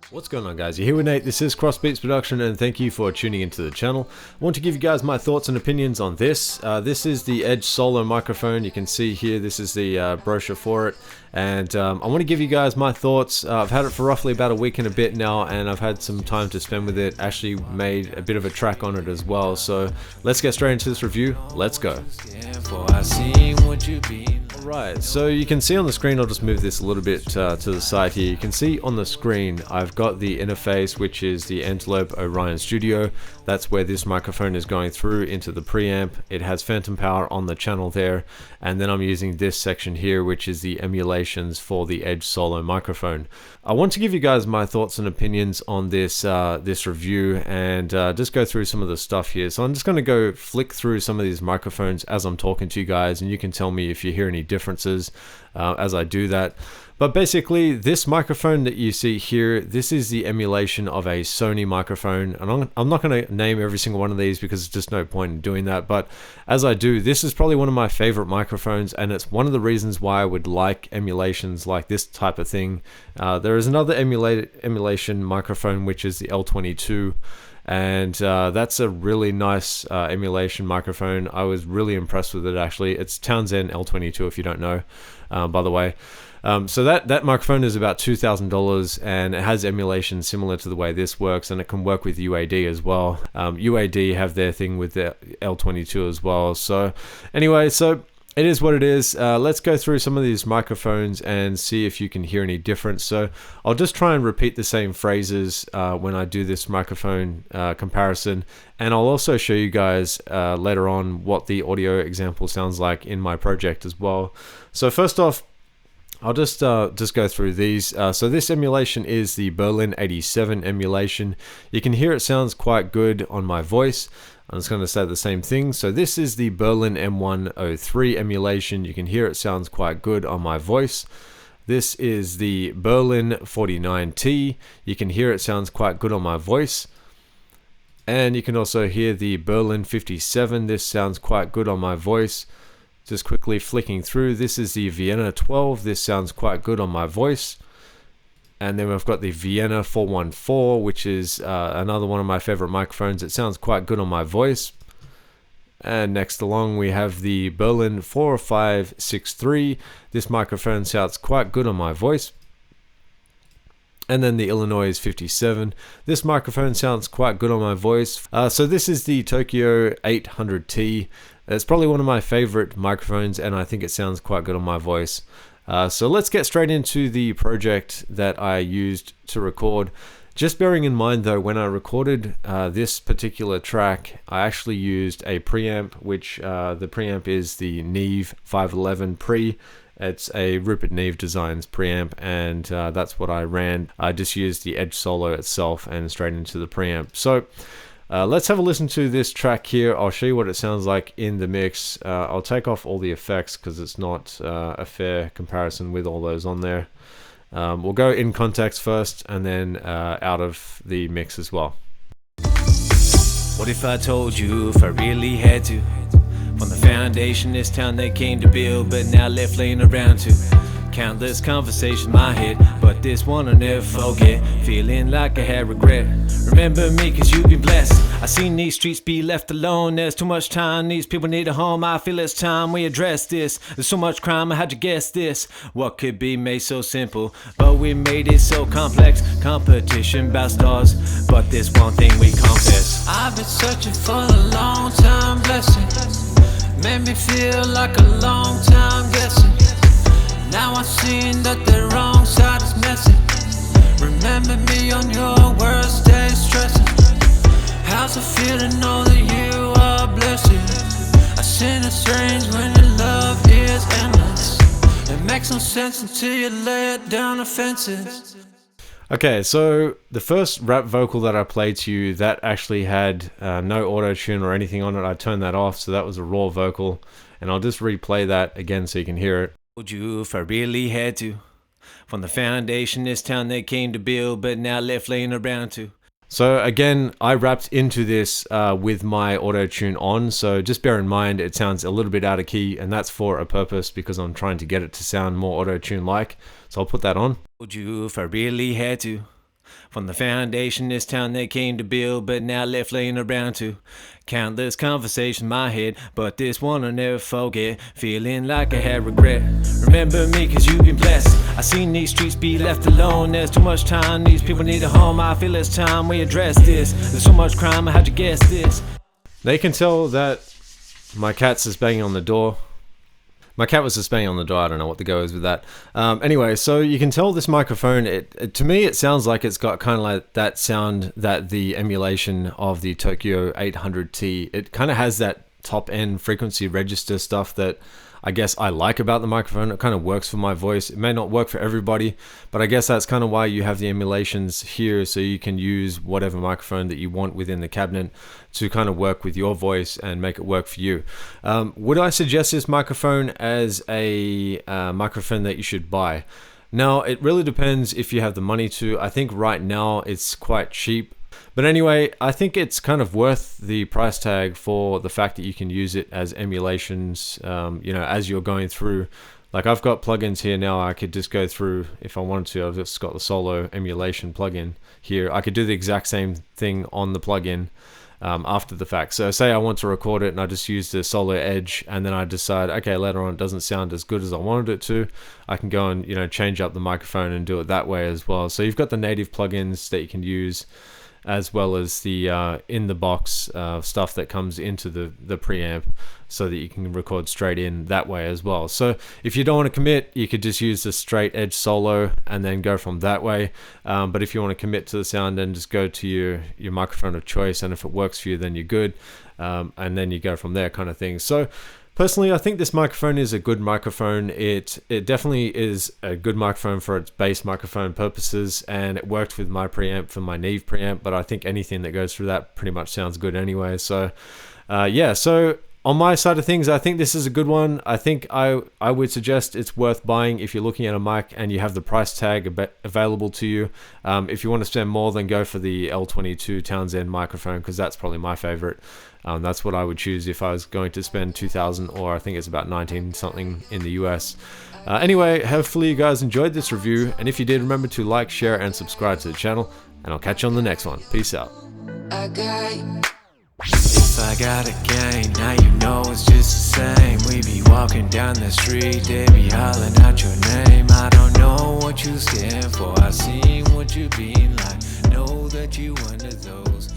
What's going on, guys? You're here with Nate. This is Crossbeats Production, and thank you for tuning into the channel. I want to give you guys my thoughts and opinions on this. This is the Edge Solo microphone. You can see here, this is the brochure for it. And I want to give you guys my thoughts. I've had it for roughly about a week and a bit now, and I've had some time to spend with it. Actually made a bit of a track on it as well. So let's get straight into this review. Let's go. Right, so you can see on the screen, I'll just move this a little bit to the side here. You can see on the screen, I've got the interface, which is the Antelope Orion Studio. That's where this microphone is going through into the preamp. It has phantom power on the channel there. And then I'm using this section here, which is the emulations for the Edge Solo microphone. I want to give you guys my thoughts and opinions on this this review, and just go through some of the stuff here. So I'm just going to go flick through some of these microphones as I'm talking to you guys, and you can tell me if you hear any differences as I do that. But basically, this microphone that you see here, this is the emulation of a Sony microphone. And I'm not going to name every single one of these because there's just no point in doing that. But as I do, this is probably one of my favorite microphones, and it's one of the reasons why I would like emulations like this type of thing. There is another emulation microphone, which is the L22. And that's a really nice emulation microphone. I was really impressed with it, actually. It's Townsend L22, if you don't know, by the way. So that microphone is about $2,000, and it has emulation similar to the way this works, and it can work with UAD as well. UAD have their thing with the L22 as well. So anyway, so it is what it is. Let's go through some of these microphones and see if you can hear any difference. So I'll just try and repeat the same phrases when I do this microphone comparison. And I'll also show you guys later on what the audio example sounds like in my project as well. So first off, I'll just go through these. So this emulation is the Berlin 87 emulation. You can hear it sounds quite good on my voice. I'm just going to say the same thing. So this is the Berlin M103 emulation. You can hear it sounds quite good on my voice. This is the Berlin 49T. You can hear it sounds quite good on my voice. And you can also hear the Berlin 57. This sounds quite good on my voice. Just quickly flicking through, this is the Vienna 12. This sounds quite good on my voice. And then we've got the Vienna 414, which is another one of my favorite microphones. It sounds quite good on my voice. And next along, we have the Berlin 4563. This microphone sounds quite good on my voice. And then the Illinois 57. This microphone sounds quite good on my voice. So this is the Tokyo 800T. It's probably one of my favorite microphones, and I think it sounds quite good on my voice. So let's get straight into the project that I used to record. Just bearing in mind though, when I recorded this particular track, I actually used a preamp, which the preamp is the Neve 511 Pre. It's a Rupert Neve Designs preamp, and that's what I ran. I just used the Edge Solo itself and straight into the preamp. So let's have a listen to this track here. I'll show you what it sounds like in the mix. I'll take off all the effects because it's not a fair comparison with all those on there. We'll go in context first, and then out of the mix as well. What if I told you if I really had to? From the foundation this town they came to build, but now left laying around to. Countless conversations in my head, but this one I'll never forget. Feeling like I had regret. Remember me cause you've been blessed. I seen these streets be left alone. There's too much time, these people need a home. I feel it's time we address this. There's so much crime, how'd you guess this? What could be made so simple, but we made it so complex. Competition about stars, but there's one thing we confess. I've been searching for a long time blessing. Made me feel like a long time guessing. Now I'm seeing that the wrong side is messing. Remember me on your worst day stressing. How's it feel to know that you are blessed? I sin it's strange when your love is endless. It makes no sense until you lay it down the fences. Okay, so the first rap vocal that I played to you, that actually had no auto-tune or anything on it. I turned that off, so that was a raw vocal. And I'll just replay that again so you can hear it. Told you if I really had to. From the foundation this town they came to build, but now left laying around to. So again, I rapped into this with my auto-tune on, so just bear in mind it sounds a little bit out of key, and that's for a purpose because I'm trying to get it to sound more auto-tune like. So I'll put that on. Told you if I really had to. From the foundation this town they came to build, but now left laying around to countless conversations in my head, but this one I'll never forget. Feeling like I had regret. Remember me cause you've been blessed. I seen these streets be left alone. There's too much time, these people need a home. I feel it's time we address this. There's so much crime, how'd you guess this? They can tell that my cat's just banging on the door. My cat was just banging on the door. I don't know what the go is with that. Anyway, so you can tell this microphone, to me it sounds like it's got kind of like that sound that the emulation of the Tokyo 800T, it kind of has that top end frequency register stuff that I guess I like about the microphone. It kind of works for my voice. It may not work for everybody, but I guess that's kind of why you have the emulations here, so you can use whatever microphone that you want within the cabinet to kind of work with your voice and make it work for you. Would I suggest this microphone as a microphone that you should buy? Now, it really depends if you have the money to. I think right now it's quite cheap. But anyway, I think it's kind of worth the price tag for the fact that you can use it as emulations, as you're going through. Like I've got plugins here now. I could just go through if I wanted to. I've just got the solo emulation plugin here. I could do the exact same thing on the plugin after the fact. So say I want to record it and I just use the solo edge, and then I decide, okay, later on it doesn't sound as good as I wanted it to. I can go and change up the microphone and do it that way as well. So you've got the native plugins that you can use, as well as the in the box stuff that comes into the preamp, so that you can record straight in that way as well. So if you don't want to commit, you could just use the straight edge solo and then go from that way. But if you want to commit to the sound, then just go to your microphone of choice, and if it works for you, then you're good. And then you go from there, kind of thing. So personally, I think this microphone is a good microphone. It definitely is a good microphone for its bass microphone purposes, and it worked with my preamp for my Neve preamp, but I think anything that goes through that pretty much sounds good anyway. So so on my side of things, I think this is a good one. I think I would suggest it's worth buying if you're looking at a mic and you have the price tag available to you. If you want to spend more, then go for the L22 Townsend microphone, because that's probably my favorite. That's what I would choose if I was going to spend $2,000, or I think it's about 19 something in the US. Anyway, hopefully you guys enjoyed this review, and if you did, remember to like, share, and subscribe to the channel, and I'll catch you on the next one. Peace out. If I got a gang, now you know it's just the same. We be walking down the street, they be hollering out your name. I don't know what you stand for, I seen what you been like. Know that you one of those